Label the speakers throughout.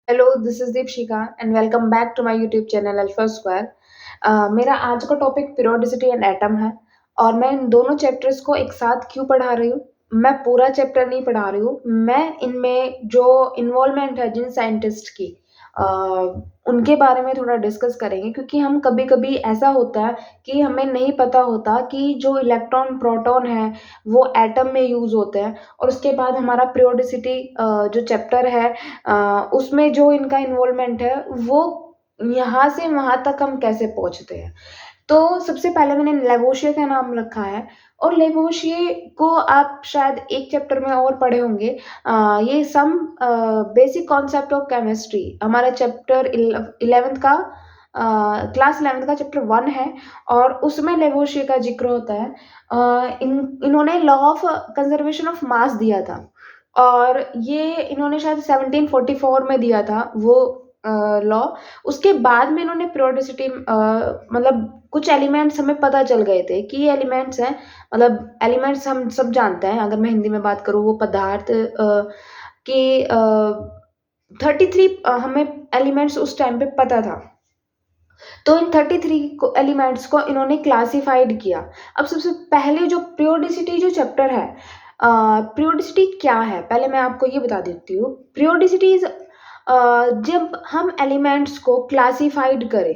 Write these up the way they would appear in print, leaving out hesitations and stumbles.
Speaker 1: Hello, this is Deepshikha and welcome back to my YouTube channel alpha square. मेरा आज का topic periodicity and atom है और मैं इन दोनों चैप्टर्स को एक साथ क्यों पढ़ा रही हूँ? मैं पूरा चैप्टर नहीं पढ़ा रही हूँ, मैं इनमें जो इन्वॉल्वमेंट है जिन साइंटिस्ट की अ, उनके बारे में थोड़ा डिस्कस करेंगे क्योंकि हम कभी-कभी ऐसा होता है कि हमें नहीं पता होता कि जो इलेक्ट्रॉन, प्रोटॉन है, वो एटम में यूज़ होते हैं और उसके बाद हमारा पीरियोडिसिटी जो चैप्टर है उसमें जो इनका इन्वॉल्वमेंट है वो यहाँ से वहाँ तक हम कैसे पहुँचते हैं। तो सबसे पहले मैंने लेवोशिए का नाम रखा है और लेवोशिए को आप शायद एक चैप्टर में और पढ़े होंगे। ये some basic concept of chemistry हमारा चैप्टर 11th का क्लास 11th का चैप्टर 1 है और उसमें लेवोशिए का ज़िक्र होता है। इन्होंने law of conservation of mass दिया था और ये इन्होंने शायद 1744 में दिया था वो लॉ। उसके बाद में इन्होंने पीरियोडिसिटी मतलब कुछ एलिमेंट्स हमें पता चल गए थे कि ये एलिमेंट्स हैं, मतलब एलिमेंट्स हम सब जानते हैं। अगर मैं हिंदी में बात करूँ वो पदार्थ के 33 हमें एलिमेंट्स उस टाइम पे पता था। तो इन 33 को एलिमेंट्स को इन्होंने क्लासिफाइड किया। अब सबसे पहले जो पीरियोडिसिटी जो चैप्टर है, पीरियोडिसिटी क्या है? पहले मैं आपको ये बता देती हूँ। पीरियोडिसिटी इज़ जब हम एलिमेंट्स को क्लासिफाइड करें,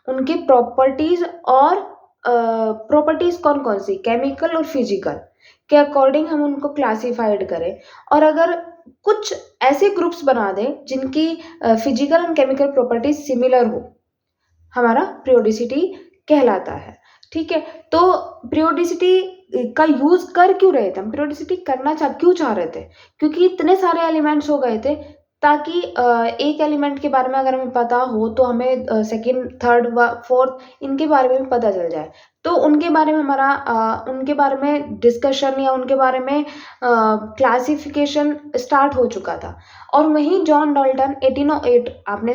Speaker 1: उनकी प्रॉपर्टीज़ और प्रॉपर्टीज़ कौन-कौन सी? केमिकल और फिज़िकल के अकॉर्डिंग हम उनको क्लासिफाइड करें और अगर कुछ ऐसे ग्रुप्स बना दें जिनकी physical and chemical properties similar हो, हमारा पीरियोडिसिटी कहलाता है, ठीक है? तो पीरियोडिसिटी का यूज़ कर क्यों रहे थे हम? पीरियोडिसिटी करना क्यों चाह रहे थे? क्योंकि इतने सारे एलिमेंट्स हो गए थे ताकि एक एलिमेंट के बारे में अगर हमें पता हो तो हमें सेकंड, थर्ड व फोर्थ इनके बारे में भी पता चल जाए। तो उनके बारे में हमारा उनके बारे में डिस्कशन या उनके बारे में क्लासिफिकेशन स्टार्ट हो चुका था। और वहीं जॉन डाल्टन 1808 आपने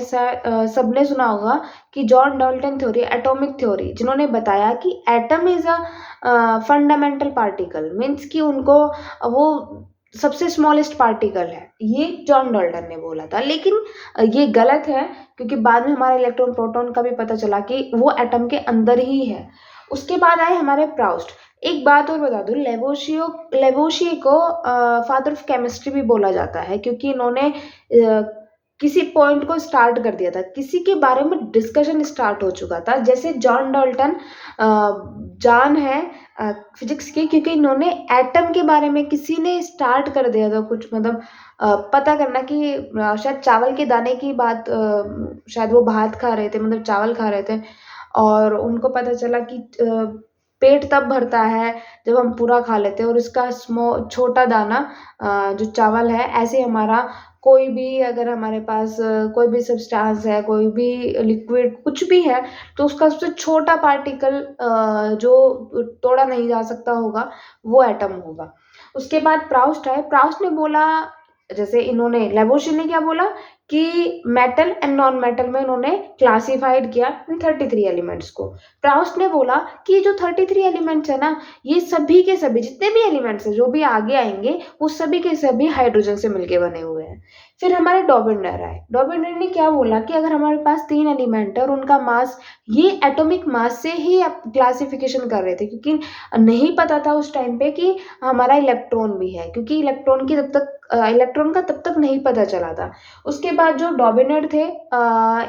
Speaker 1: सबने सुना होगा कि John Dalton theory atomic theory जिन्होंने बताया कि atom is fundamental particle means कि उनको वो सबसे स्मॉलेस्ट पार्टिकल है, ये जॉन डाल्टन ने बोला था। लेकिन ये गलत है क्योंकि बाद में हमारा इलेक्ट्रॉन प्रोटॉन का भी पता चला कि वो एटम के अंदर ही है। उसके बाद आए हमारे प्राउस्ट। एक बात और बता दूँ, लेवोशिए को फादर ऑफ केमिस्ट्री भी बोला जाता है क्योंकि इन्होंने किसी पॉइंट को स्टार्ट कर दिया था, किसी के बारे में डिस्कशन स्टार्ट हो चुका था। जैसे जॉन डाल्टन जॉन है फिज़िक्स के क्योंकि इन्होंने एटम के बारे में किसी ने स्टार्ट कर दिया था कुछ, मतलब पता करना कि शायद चावल के दाने की बात, शायद वो भात खा रहे थे, मतलब चावल खा रहे थे और उनको पता चला कि पेट तब भरता है जब हम पूरा खा लेते हैं और इसका छोटा दाना जो चावल है, ऐसे हमारा कोई भी अगर हमारे पास कोई भी सब्सटेंस है, कोई भी लिक्विड कुछ भी है, तो उसका सबसे छोटा पार्टिकल जो तोड़ा नहीं जा सकता होगा, वो एटम होगा। उसके बाद प्राउस्ट आए, प्राउस्ट ने बोला, जैसे इन्होंने लेबोशियर ने क्या बोला कि मेटल एंड नॉन मेटल में इन्होंने क्लासिफाइड किया इन 33 एलिमेंट्स को। प्राउस्ट ने बोला कि जो 33 एलिमेंट्स है ना, ये सभी के सभी जितने भी एलिमेंट्स हैं, जो भी आगे आएँगे, वो सभी के सभी हाइड्रोजन से मिलके बने हुए हैं। फिर हमारे डॉबिन्डर आए। डॉबिन्डर ने क्या बोला कि अगर हमारे पास 3 एलिमेंट है और उनका मास, ये एटॉमिक मास से ही आप क्लासिफिकेशन कर रहे थे क्योंकि नहीं पता था उस टाइम पे कि हमारा इलेक्ट्रॉन भी है, क्योंकि इलेक्ट्रॉन का तब तक नहीं पता चला था। उसके बाद जो डॉबिन्डर थे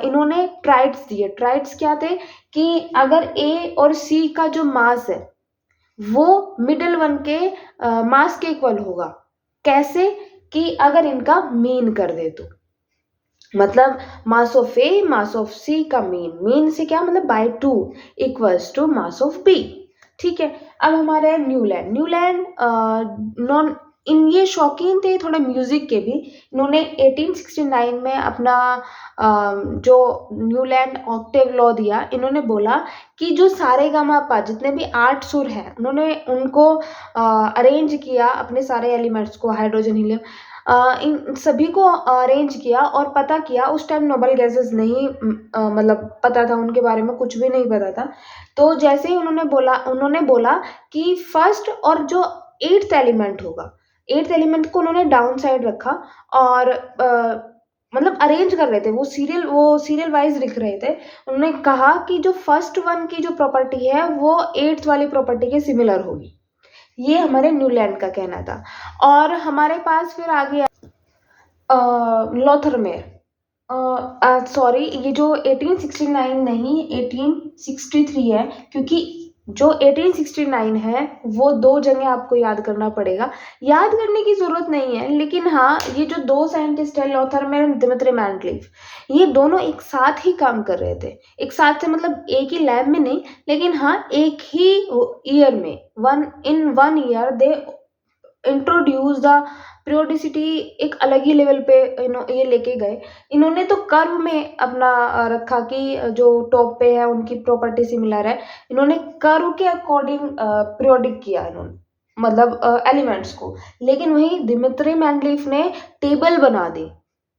Speaker 1: इन्होंने ट्राइड्स दिए। ट्राइड्स क्या थे कि अगर ए और सी का जो मास है, वो मिडल वन के मास के इक्वल होगा। कैसे? कि अगर इनका मीन कर दे तो। मतलब mass of A, mass of सी का मीन, मीन से क्या मतलब by 2 equals to mass of B, ठीक है। अब हमारे न्यूलैंड, नॉन इन ये शौकीन थे थोड़े म्यूजिक के भी। इन्होंने 1869 में अपना जो न्यूलैंड ऑक्टेव लॉ दिया। इन्होंने बोला कि जो सारेगामापा जितने भी 8 सुर हैं, उन्होंने उनको अरेंज किया अपने सारे एलिमेंट्स को, हाइड्रोजन, हीलियम, इन सभी को अरेंज किया और पता किया। उस टाइम नोबेल गैसेस नहीं मतलब पता था, उनके बारे में कुछ भी नहीं पता था। तो जैसे ही उन्होंने बोला कि फर्स्ट और जो 8th एलिमेंट होगा, 8th एलिमेंट को उन्होंने डाउन साइड रखा और मतलब अरेंज कर रहे थे, वो सीरियल वाइज लिख रहे थे। उन्होंने कहा कि जो फर्स्ट वन की जो प्रॉपर्टी है वो 8th वाली प्रॉपर्टी के सिमिलर होगी। ये हमारे न्यूलैंड का कहना था। और हमारे पास फिर आ गया लॉथरमेयर। सॉरी, ये जो 1869 नहीं 1863 है, क्योंकि जो 1869 है वो 2 जगह आपको याद करना पड़ेगा। याद करने की ज़रूरत नहीं है, लेकिन हाँ, ये जो 2 साइंटिस्ट हैं, लॉथरमेयर एंड दिमित्री मेंडलीफ, ये दोनों एक साथ ही काम कर रहे थे। एक साथ से मतलब एक ही लैब में नहीं, लेकिन हाँ, एक ही ईयर में, इन 1 year they introduce the periodicity, एक अलग ही लेवल पे ये लेके गए। इन्होंने तो कर्व में अपना रखा कि जो टॉप पे है उनकी प्रॉपर्टी सिमिलर है। इन्होंने कर्व के अकॉर्डिंग पीरियोडिक किया इन्होंने, मतलब एलिमेंट्स को। लेकिन वहीं दिमित्री मेंडलीफ ने टेबल बना दी,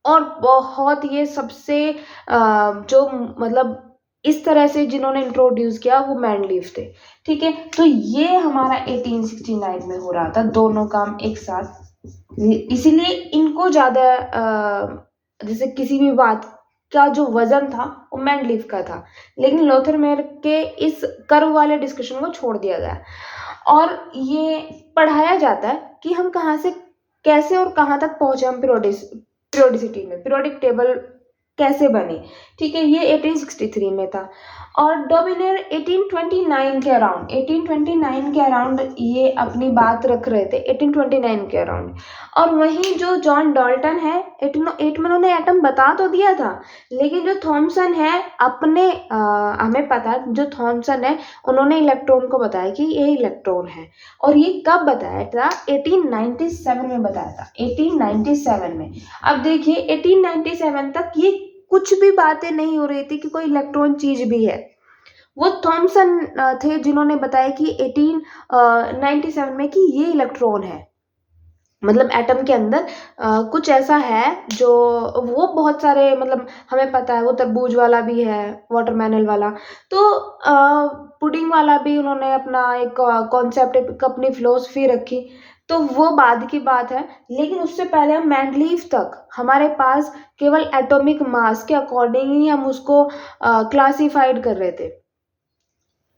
Speaker 1: और बहुत ये सबसे जो मतलब इस तरह से जिन्होंने इंट्रोड्यूस किया वो मेंडलीफ थे। ठीक है, तो ये हमारा 1869 में हो रहा था, दोनों काम एक साथ। इसीलिए इनको ज्यादा जैसे किसी भी बात का जो वजन था वो मेंडलीफ का था, लेकिन लोथरमेयर के इस कर्व वाले डिस्कशन को छोड़ दिया गया। और ये पढ़ाया जाता है कि हम कहाँ से कैसे और कहाँ तक पहुंचे, हम पीरियोडिसिटी में, पीरियोडिक टेबल कैसे बने। ठीक है, ये 1863 में था। और डॉबिनेर 1829 के अराउंड ये अपनी बात रख रहे थे, 1829 के अराउंड। और वहीं जो जॉन डाल्टन है, 1808 में उन्होंने एटम बता तो दिया था, लेकिन जो थॉमसन है अपने हमें पता है, जो थॉमसन है उन्होंने इलेक्ट्रॉन को बताया कि ये इलेक्ट्रॉन है। और ये कब बताया था? 1897 में बताया था, 1897 में। अब देखिए 1897 तक ये कुछ भी बातें नहीं हो रही थी कि कोई इलेक्ट्रॉन चीज भी है। वो थॉमसन थे जिन्होंने बताया कि 1897 में कि ये इलेक्ट्रॉन है, मतलब एटम के अंदर कुछ ऐसा है जो, वो बहुत सारे, मतलब हमें पता है वो तरबूज वाला भी है, वाटरमेलन वाला, तो पुडिंग वाला भी उन्होंने अपना एक कॉन्सेप्ट, एक अपनी फिलोसफी रखी। तो वो बाद की बात है, लेकिन उससे पहले हम मेंडलीफ तक हमारे पास केवल एटॉमिक मास के अकॉर्डिंग ही हम उसको क्लासिफाइड कर रहे थे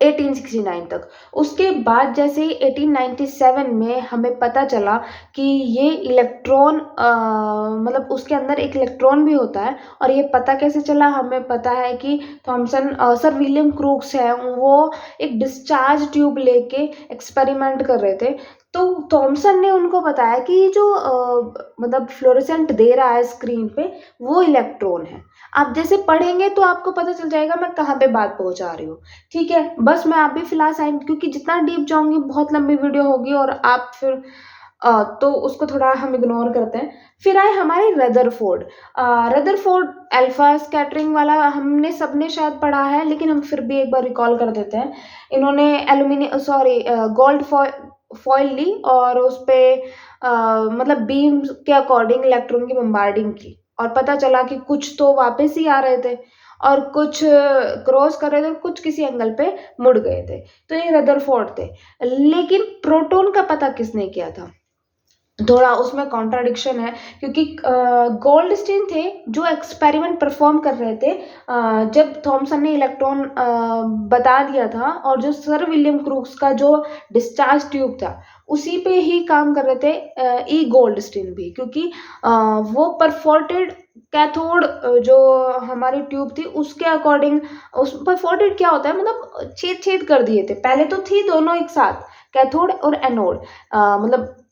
Speaker 1: 1869 तक। उसके बाद जैसे ही 1897 में हमें पता चला कि ये इलेक्ट्रॉन, मतलब उसके अंदर एक इलेक्ट्रॉन भी होता है। और ये पता कैसे चला? हमें पता है कि थॉमसन, सर विलियम क्रूक्स है, वो एक डिस्चार्ज ट्यूब लेके एक्सपेरिमेंट कर रहे थे। तो थॉमसन ने उनको बताया कि ये जो मतलब फ्लोरेसेंट दे रहा है स्क्रीन पे, वो इलेक्ट्रॉन है। आप जैसे पढ़ेंगे तो आपको पता चल जाएगा मैं कहाँ पे बात पहुंचा रही हूँ। ठीक है, बस मैं आप भी फिलहाल साइंस, क्योंकि जितना डीप जाऊंगी बहुत लंबी वीडियो होगी और आप फिर तो उसको थोड़ा हम इग्नोर करते हैं। फिर आए हमारे रदरफोर्ड। रदरफोर्ड अल्फा स्कैटरिंग वाला हमने सबने शायद पढ़ा है, लेकिन हम फिर भी एक बार रिकॉल कर देते हैं। इन्होंने गोल्ड फॉइल ली और उस पे मतलब बीम के अकॉर्डिंग इलेक्ट्रॉन की बम्बार्डिंग की, और पता चला कि कुछ तो वापस ही आ रहे थे और कुछ क्रॉस कर रहे थे और कुछ किसी एंगल पे मुड़ गए थे। तो ये रदरफोर्ड थे। लेकिन प्रोटॉन का पता किसने किया था? थोड़ा उसमें कॉन्ट्राडिक्शन है, क्योंकि गोल्डस्टीन थे जो एक्सपेरिमेंट परफॉर्म कर रहे थे जब थॉमसन ने इलेक्ट्रॉन बता दिया था, और जो सर विलियम क्रूक्स का जो डिस्चार्ज ट्यूब था उसी पे ही काम कर रहे थे ई गोल्डस्टीन भी, क्योंकि वो परफोर्टेड कैथोड जो हमारी ट्यूब थी उसके अकॉर्डिंग, उस परफोर्टेड क्या होता है, मतलब छेद छेद कर दिए थे। पहले तो थी दोनों एक साथ, कैथोड और एनोड,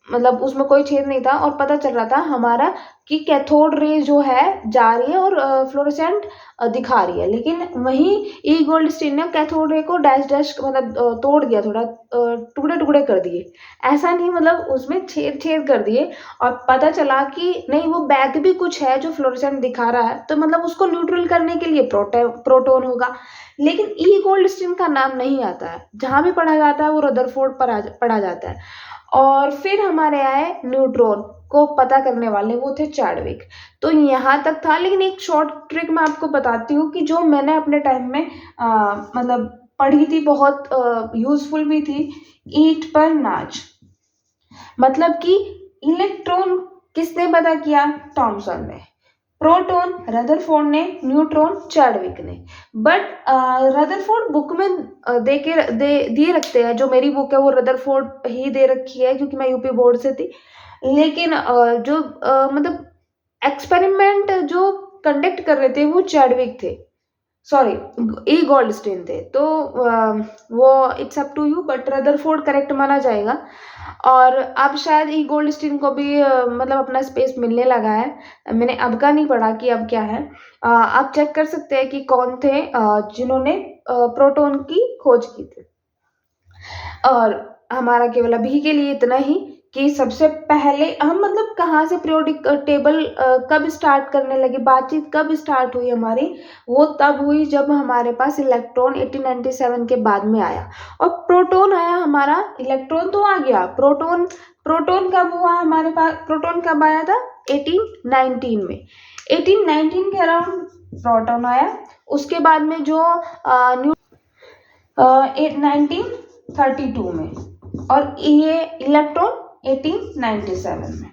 Speaker 1: मतलब उसमें कोई छेद नहीं था, और पता चल रहा था हमारा कि कैथोड रे जो है जा रही है और फ्लोरेसेंट दिखा रही है। लेकिन वहीं ई गोल्डस्टीन ने कैथोड रे को डैश डैश मतलब तोड़ दिया, थोड़ा टुकड़े टुकड़े कर दिए। ऐसा नहीं, मतलब उसमें छेद छेद कर दिए, और पता चला कि नहीं, वो बैक भी कुछ है जो फ्लोरेसेंट दिखा रहा है, तो मतलब उसको न्यूट्रल करने के लिए प्रोटॉन होगा। लेकिन ई गोल्डस्टीन का नाम नहीं आता है, जहां भी पढ़ा जाता है वो रदरफोर्ड पर पढ़ा जाता है। और फिर हमारे आए न्यूट्रॉन को पता करने वाले, वो थे चैडविक। तो यहाँ तक था, लेकिन एक शॉर्ट ट्रिक मैं आपको बताती हूँ कि जो मैंने अपने टाइम में मतलब पढ़ी थी, बहुत यूजफुल भी थी। ईंट पर नाच, मतलब कि इलेक्ट्रॉन किसने पता किया? थॉमसन ने। प्रोटॉन रदरफोर्ड ने, न्यूट्रॉन चैडविक ने। बट रदरफोर्ड बुक में दिए रखते हैं, जो मेरी बुक है वो रदरफोर्ड ही दे रखी है क्योंकि मैं यूपी बोर्ड से थी। लेकिन मतलब एक्सपेरिमेंट जो कंडक्ट कर रहे थे वो चैडविक थे, सॉरी ई गोल्डस्टीन थे। तो वो it's up to you, but Rutherford correct माना जाएगा। और अब शायद ई गोल्डस्टीन को भी मतलब अपना स्पेस मिलने लगा है। मैंने अब का नहीं पढ़ा कि अब क्या है। आप चेक कर सकते हैं कि कौन थे जिन्होंने प्रोटॉन की खोज की थी। और हमारा केवल अभी के लिए इतना ही कि सबसे पहले हम मतलब कहाँ से पीरियोडिक टेबल कब स्टार्ट करने लगे, बातचीत कब स्टार्ट हुई हमारी, वो तब हुई जब हमारे पास इलेक्ट्रॉन 1897 के बाद में आया। और प्रोटॉन आया हमारा, इलेक्ट्रॉन तो आ गया, प्रोटॉन प्रोटॉन कब हुआ हमारे पास, प्रोटॉन कब आया था 1819 में। 1819 के अराउंड प्रोटॉन आया। उसके बाद में जो न्यू 1932 में, और ये इलेक्ट्रॉन 1897 में।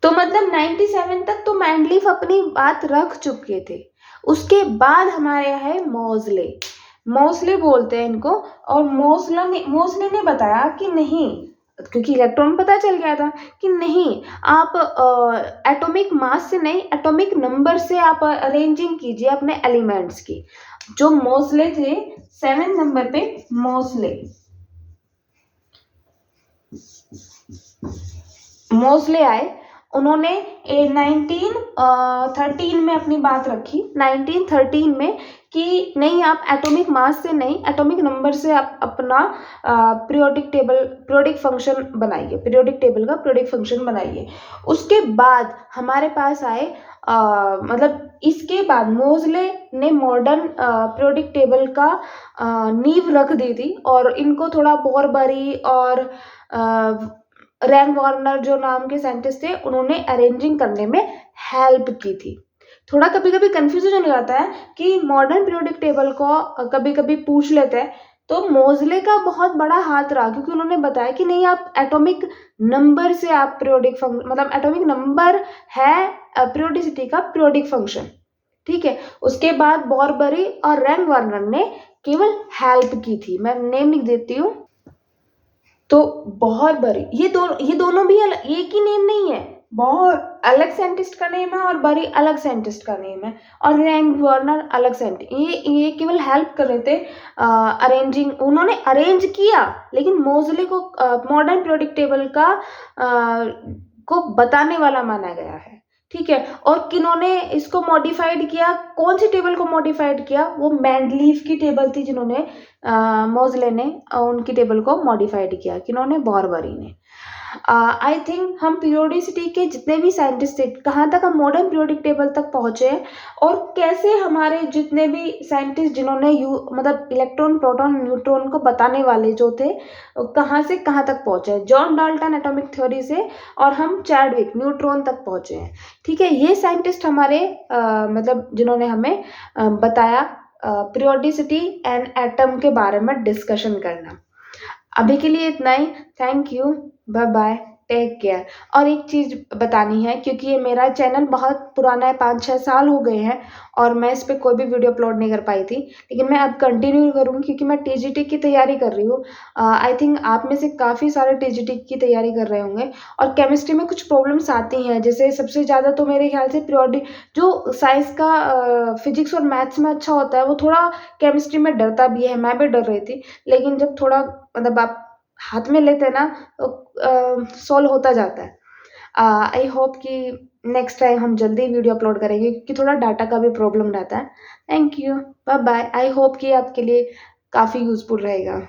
Speaker 1: तो मतलब 97 तक तो मैंडलीफ अपनी बात रख चुके थे। उसके बाद हमारे यहाँ है मोज़ले, मोज़ले बोलते हैं इनको। और मोज़ले ने बताया कि नहीं, क्योंकि इलेक्ट्रॉन पता चल गया था कि नहीं, आप एटॉमिक मास से नहीं, एटॉमिक नंबर से आप अरेंजिंग कीजिए अपने एलिमेंट्स की। जो मोज़ले थे 7 नंबर पे, मोज़ले आए। उन्होंने 1913 में अपनी बात रखी, 1913 में, कि नहीं, आप एटॉमिक मास से नहीं, एटॉमिक नंबर से आप अपना पीरियोडिक फंक्शन बनाइए, पीरियोडिक टेबल का पीरियोडिक फंक्शन बनाइए। उसके बाद हमारे पास आए मतलब इसके बाद मोज़ले ने मॉडर्न पीरियोडिक टेबल का नींव रख दी थी। और इनको थोड़ा बोरबरी और रैंग वार्नर जो नाम के साइंटिस्ट थे, उन्होंने अरेंजिंग करने में हेल्प की थी। थोड़ा कभी कभी कंफ्यूजन हो जाता है कि मॉडर्न पीरियोडिक टेबल को कभी कभी पूछ लेते हैं, तो मोज़ले का बहुत बड़ा हाथ रहा, क्योंकि उन्होंने बताया कि नहीं, आप एटॉमिक नंबर से आप पीरियोडिक मतलब एटॉमिक नंबर है पीरियोडिसिटी का पीरियोडिक फंक्शन, ठीक है। उसके बाद बोरबरी और रैंग वार्नर ने केवल हेल्प की थी। मैं नेम लिख देती हूँ। तो बोरबरी, ये दोनों भी एक ही नेम नहीं है, बहुत अलग साइंटिस्ट का नेम है और बरी अलग साइंटिस्ट का नेम है, और रैंग वार्नर अलग साइंटिस्ट। ये केवल हेल्प कर रहे थे अरेंजिंग, उन्होंने अरेंज किया, लेकिन मोज़ले को मॉडर्न पीरियोडिक टेबल का को बताने वाला माना गया है, ठीक है। और किन्होंने इसको मॉडिफाइड किया, कौन सी टेबल को मॉडिफाइड किया, वो मैंडलीफ की टेबल थी जिन्होंने मोज़ले ने उनकी टेबल को मॉडिफाइड किया, किन्होंने, बोरबरी ने। आई थिंक हम पीरियोडिसिटी के जितने भी साइंटिस्ट थे, कहाँ तक हम मॉडर्न पीरियोडिक टेबल तक पहुँचे हैं, और कैसे हमारे जितने भी साइंटिस्ट जिन्होंने मतलब इलेक्ट्रॉन, प्रोटॉन, न्यूट्रॉन को बताने वाले जो थे, कहाँ से कहाँ तक पहुँचे हैं। जॉन डाल्टन एटॉमिक थ्योरी से, और हम चैडविक न्यूट्रॉन तक पहुँचे हैं, ठीक है। ये साइंटिस्ट हमारे मतलब जिन्होंने हमें बताया पीरियोडिसिटी एंड एटम के बारे में डिस्कशन करना। अभी के लिए इतना ही। Thank you, bye bye, take care. और एक चीज़ बतानी है, क्योंकि ये मेरा चैनल बहुत पुराना है, 5-6 साल हो गए हैं, और मैं इस पे कोई भी वीडियो अपलोड नहीं कर पाई थी, लेकिन मैं अब कंटिन्यू करूँगी क्योंकि मैं टीजीटी की तैयारी कर रही हूँ। आई थिंक आप में से काफ़ी सारे टीजीटी की तैयारी कर रहे होंगे, और केमिस्ट्री में कुछ प्रॉब्लम्स आती हैं, जैसे सबसे ज़्यादा तो मेरे ख्याल से पीरियोडिक, जो साइंस का फिजिक्स और मैथ्स में अच्छा होता है, वो थोड़ा केमिस्ट्री में डरता भी है। मैं भी डर रही थी, लेकिन जब थोड़ा मतलब आप हाथ में लेते हैं ना, तो सॉल्व होता जाता है। आई होप कि नेक्स्ट टाइम हम जल्दी वीडियो अपलोड करेंगे, क्योंकि थोड़ा डाटा का भी प्रॉब्लम रहता है। Thank you, bye bye. I hope कि आपके लिए काफ़ी यूज़फुल रहेगा।